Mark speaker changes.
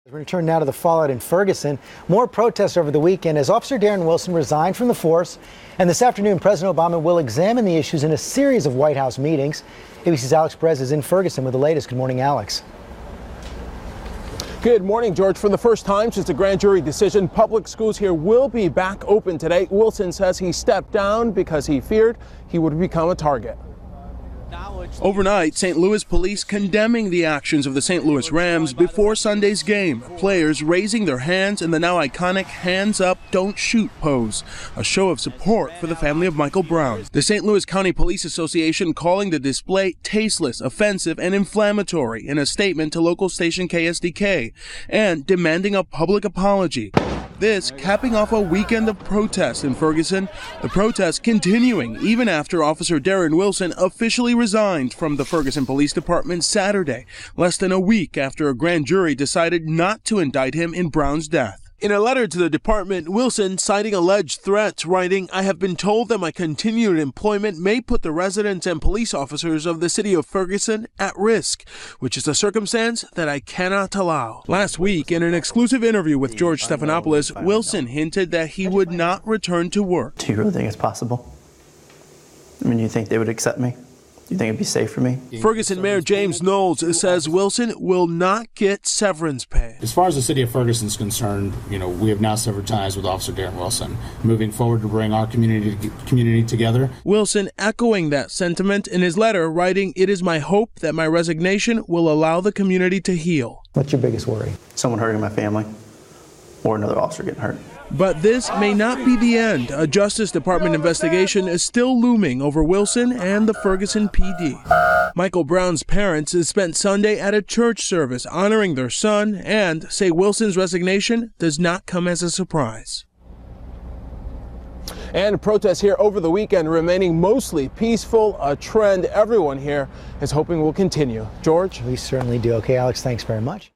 Speaker 1: We return now to the fallout in Ferguson. More protests over the weekend as Officer Darren Wilson resigned from the force. And this afternoon, President Obama will examine the issues in a series of White House meetings. ABC's Alex Perez is in Ferguson with the latest. Good morning, Alex.
Speaker 2: Good morning, George. For the first time since the grand jury decision, public schools here will be back open today. Wilson says he stepped down because he feared he would become a target.
Speaker 3: Overnight, St. Louis police condemning the actions of the St. Louis Rams before Sunday's game. Players raising their hands in the now iconic hands up, don't shoot pose, a show of support for the family of Michael Brown. The St. Louis County Police Association calling the display tasteless, offensive, and inflammatory in a statement to local station KSDK, and demanding a public apology. This capping off a weekend of protests in Ferguson, the protests continuing even after Officer Darren Wilson officially resigned from the Ferguson Police Department Saturday, less than a week after a grand jury decided not to indict him in Brown's death. In a letter to the department, Wilson, citing alleged threats, writing, "I have been told that my continued employment may put the residents and police officers of the city of Ferguson at risk, which is a circumstance that I cannot allow." Last week, in an exclusive interview with George Stephanopoulos, Wilson hinted that he would not return to work.
Speaker 4: Do you really think it's possible? I mean, do you think they would accept me? Do you think it'd be safe for me?
Speaker 3: Ferguson Mayor James Knowles says Wilson will not get severance pay.
Speaker 5: As far as the city of Ferguson is concerned, we have now severed ties with Officer Darren Wilson, moving forward to bring our community together.
Speaker 3: Wilson echoing that sentiment in his letter, writing, "It is my hope that my resignation will allow the community to heal."
Speaker 1: What's your biggest worry?
Speaker 4: Someone hurting my family or another officer getting hurt.
Speaker 3: But this may not be the end. A Justice Department investigation is still looming over Wilson and the Ferguson PD. Michael Brown's parents spent Sunday at a church service honoring their son and say Wilson's resignation does not come as a surprise.
Speaker 2: And protests here over the weekend remaining mostly peaceful, a trend everyone here is hoping will continue. George?
Speaker 1: We certainly do. Okay, Alex, thanks very much.